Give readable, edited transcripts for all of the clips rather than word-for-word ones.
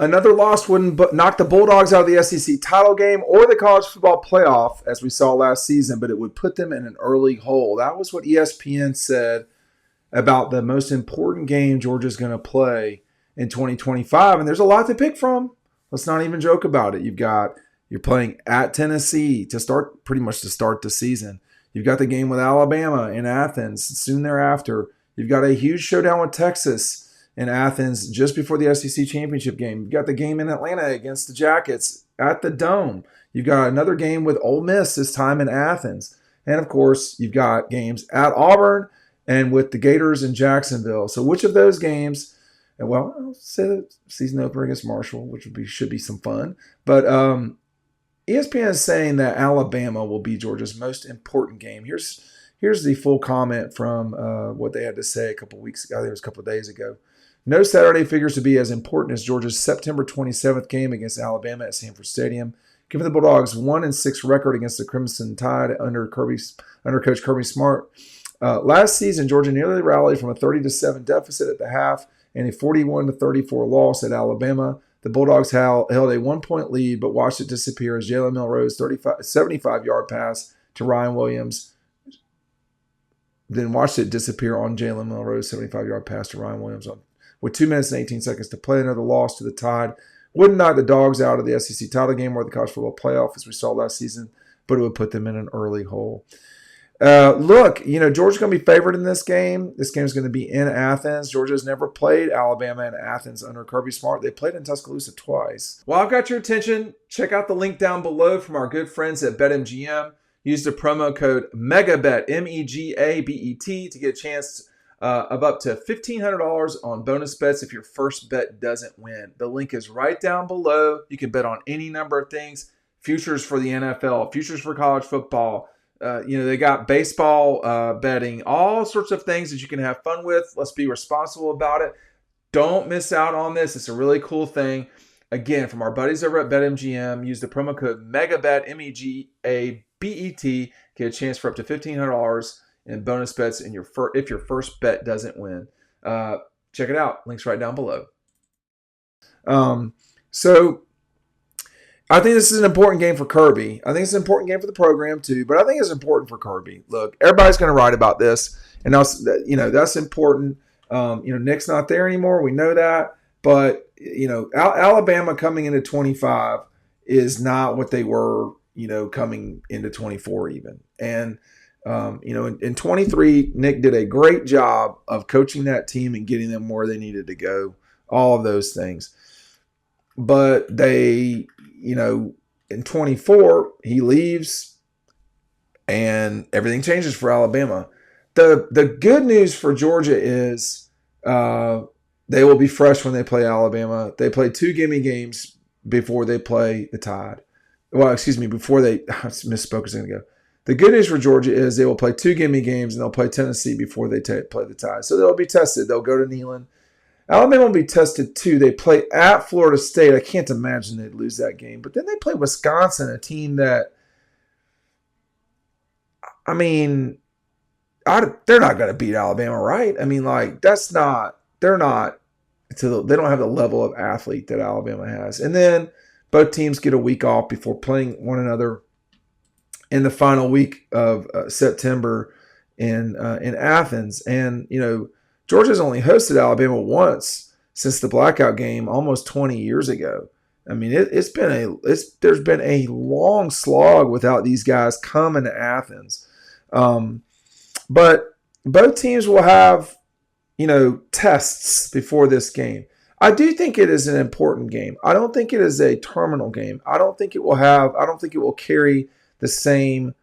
Another loss wouldn't knock the Bulldogs out of the SEC title game or the college football playoff, as we saw last season, but it would put them in an early hole. That was what ESPN said about the most important game Georgia's going to play in 2025. And there's a lot to pick from. Let's not even joke about it. You're playing at Tennessee to start the season. You've got the game with Alabama in Athens soon thereafter. You've got a huge showdown with Texas in Athens just before the SEC championship game. You've got the game in Atlanta against the Jackets at the Dome. You've got another game with Ole Miss, this time in Athens. And, of course, you've got games at Auburn and with the Gators in Jacksonville. So which of those games, well, I'll say the season opener against Marshall, which should be some fun. But ESPN is saying that Alabama will be Georgia's most important game. Here's the full comment from what they had to say a couple weeks ago. I think it was a couple of days ago. No Saturday figures to be as important as Georgia's September 27th game against Alabama at Sanford Stadium. Given the Bulldogs' 1-6 record against the Crimson Tide under Coach Kirby Smart, last season Georgia nearly rallied from a 30-7 deficit at the half and a 41-34 loss at Alabama. The Bulldogs held a 1-point lead, but watched it disappear as Jalen Milroe's 75-yard pass to Ryan Williams. Then watched it disappear on Jalen Milroe's 75-yard pass to Ryan Williams with 2 minutes and 18 seconds to play. Another loss to the Tide. Wouldn't knock the Dogs out of the SEC title game or the college football playoff as we saw last season, but it would put them in an early hole. Look, Georgia's going to be favored in this game. This game is going to be in Athens. Georgia's never played Alabama in Athens under Kirby Smart. They played in Tuscaloosa twice. While I've got your attention, check out the link down below from our good friends at BetMGM. Use the promo code MEGABET, MEGABET, to get a chance of up to $1,500 on bonus bets if your first bet doesn't win. The link is right down below. You can bet on any number of things. Futures for the NFL, futures for college football. They got baseball betting, all sorts of things that you can have fun with. Let's be responsible about it. Don't miss out on this. It's a really cool thing. Again, from our buddies over at BetMGM, use the promo code MEGABET, MEGABET. Get a chance for up to $1,500 in bonus bets if your first bet doesn't win. Check it out. Links right down below. So I think this is an important game for Kirby. I think it's an important game for the program too, but I think it's important for Kirby. Look, everybody's going to write about this, and that's important. Nick's not there anymore. We know that, but Alabama coming into 25 is not what they were, coming into 24 even. And in 23, Nick did a great job of coaching that team and getting them where they needed to go. All of those things, but they. In 24, he leaves and everything changes for Alabama. The good news for Georgia is they will be fresh when they play Alabama. They play 2 gimme games before they play the Tide. Well, excuse me, before they misspoke a second ago. The good news for Georgia is they will play 2 gimme games and they'll play Tennessee before they play the Tide. So they'll be tested. They'll go to Neyland. Alabama will be tested too. They play at Florida State. I can't imagine they'd lose that game. But then they play Wisconsin, a team that, they're not going to beat Alabama, right? They don't have the level of athlete that Alabama has. And then both teams get a week off before playing one another in the final week of September in Athens. And, Georgia's only hosted Alabama once since the blackout game almost 20 years ago. There's been a long slog without these guys coming to Athens. But both teams will have, tests before this game. I do think it is an important game. I don't think it is a terminal game. I don't think it will carry the same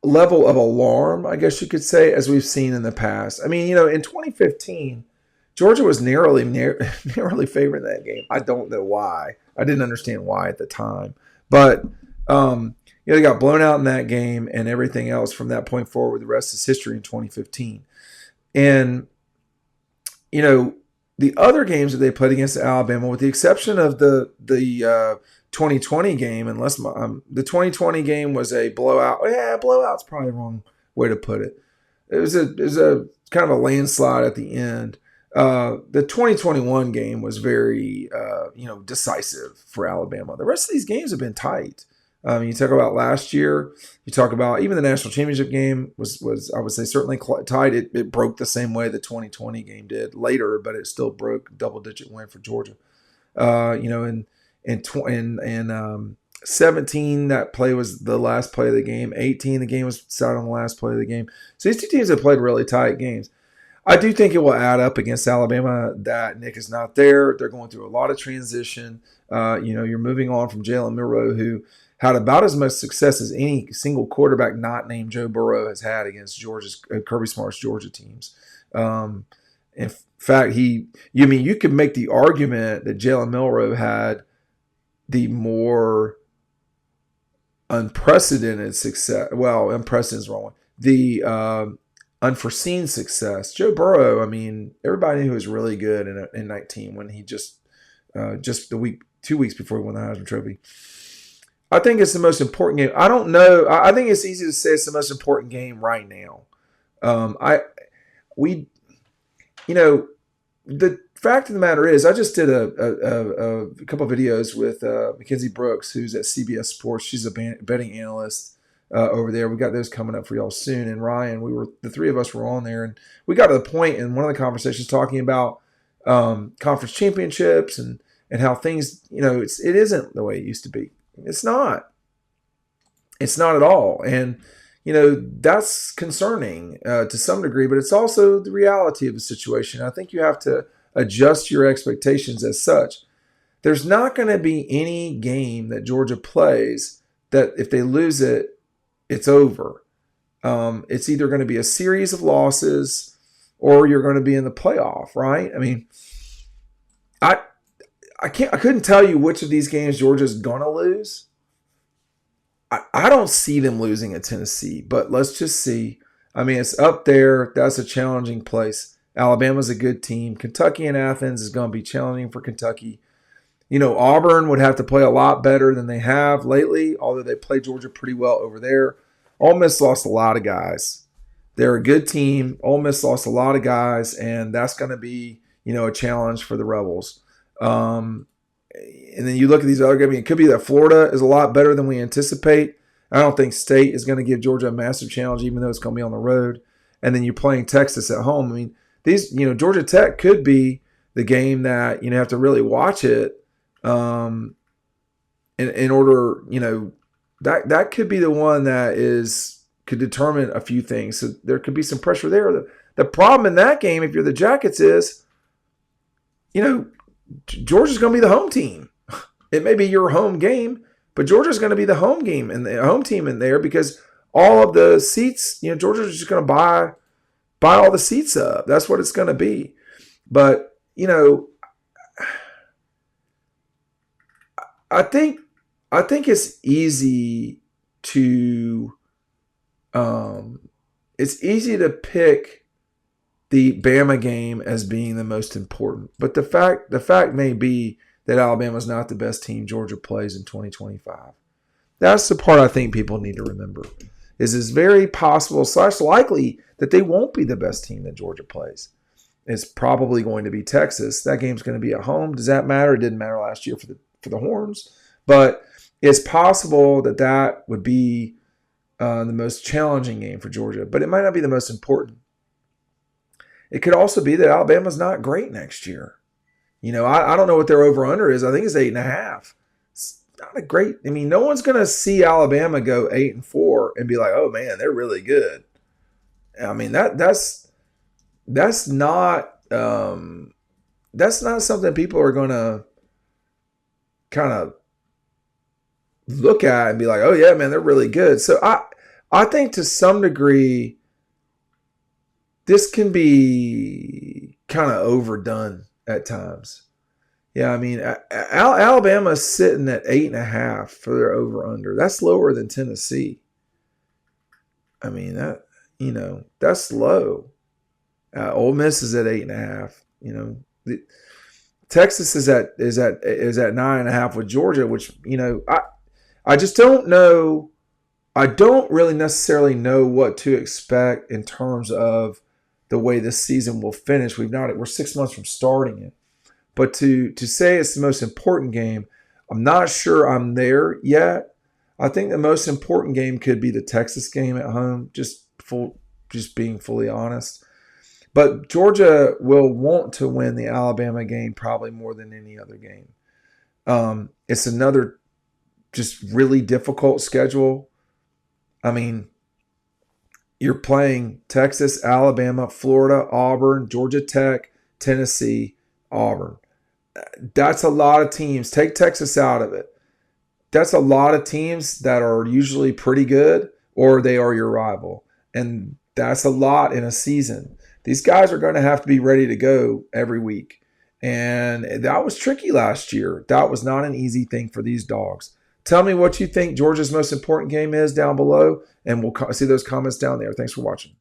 level of alarm, I guess you could say, as we've seen in the past. In 2015, Georgia was narrowly favored in that game. I don't know why. I didn't understand why at the time. But, they got blown out in that game and everything else from that point forward. The rest is history in 2015. And, the other games that they played against Alabama, with the exception of the 2020 game, unless the 2020 game was a blowout. Yeah, blowout's probably the wrong way to put it. It was a kind of a landslide at the end. The 2021 game was very, decisive for Alabama. The rest of these games have been tight. You talk about last year. You talk about even the national championship game was I would say certainly tight. It broke the same way the 2020 game did later, but it still broke double-digit win for Georgia. In 17, that play was the last play of the game. 18, the game was decided on the last play of the game. So these two teams have played really tight games. I do think it will add up against Alabama that Nick is not there. They're going through a lot of transition. You're moving on from Jalen Milroe, who had about as much success as any single quarterback not named Joe Burrow has had against Georgia's Kirby Smart's Georgia teams. In fact, you could make the argument that Jalen Milroe had the more unprecedented success. Well, unprecedented is the wrong one. The unforeseen success. Joe Burrow, everybody knew he was really good in 19 when he just 2 weeks before he won the Heisman Trophy. I think it's the most important game. I don't know. I think it's easy to say it's the most important game right now. The fact of the matter is, I just did a couple of videos with Mackenzie Brooks, who's at CBS Sports. She's a betting analyst over there. We got those coming up for y'all soon. And Ryan, the three of us were on there, and we got to the point in one of the conversations talking about conference championships and how things, it isn't the way it used to be. It's not. It's not at all. And that's concerning to some degree, but it's also the reality of the situation. I think you have to adjust your expectations as such. There's not going to be any game that Georgia plays that if they lose it, it's over. It's either going to be a series of losses or you're going to be in the playoff, right? I couldn't tell you which of these games Georgia's going to lose. I don't see them losing at Tennessee, but let's just see. It's up there. That's a challenging place. Alabama's a good team. Kentucky and Athens is going to be challenging for Kentucky. Auburn would have to play a lot better than they have lately, although they play Georgia pretty well over there. Ole Miss lost a lot of guys. They're a good team. Ole Miss lost a lot of guys, and that's going to be, a challenge for the Rebels. And then you look at these other games. It could be that Florida is a lot better than we anticipate. I don't think State is going to give Georgia a massive challenge, even though it's going to be on the road. And then you're playing Texas at home. These, Georgia Tech could be the game that you have to really watch it. In order, that could be the one that could determine a few things. So there could be some pressure there. The problem in that game, if you're the Jackets, is, Georgia's going to be the home team. It may be your home game, but Georgia's going to be the home game and the home team in there because all of the seats, Georgia's just going to buy all the seats up. That's what it's going to be. But, I think it's easy to pick the Bama game as being the most important. But the fact may be that Alabama's not the best team Georgia plays in 2025. That's the part I think people need to remember. It's very possible / likely that they won't be the best team that Georgia plays. It's probably going to be Texas. That game's going to be at home. Does that matter? It didn't matter last year for the Horns. But it's possible that would be the most challenging game for Georgia. But it might not be the most important. It could also be that Alabama's not great next year. I don't know what their over-under is. I think it's 8.5. It's not a great – no one's going to see Alabama go 8-4 and be like, oh, man, they're really good. That's not something people are going to kind of look at and be like, oh, yeah, man, they're really good. So I think to some degree this can be kind of overdone at times. Yeah, Alabama's sitting at 8.5 for their over/under. That's lower than Tennessee. That's low. Ole Miss is at 8.5. Texas is at 9.5 with Georgia, which I just don't know. I don't really necessarily know what to expect in terms of the way this season will finish. We're 6 months from starting it. But to say it's the most important game, I'm not sure I'm there yet. I think the most important game could be the Texas game at home, just being fully honest. But Georgia will want to win the Alabama game probably more than any other game. It's another just really difficult schedule. I mean, you're playing Texas, Alabama, Florida, Auburn, Georgia Tech, Tennessee, Auburn. That's a lot of teams. Take Texas out of it. That's a lot of teams that are usually pretty good, or they are your rival. And that's a lot in a season. These guys are going to have to be ready to go every week. And that was tricky last year. That was not an easy thing for these Dogs. Tell me what you think Georgia's most important game is down below, and we'll see those comments down there. Thanks for watching.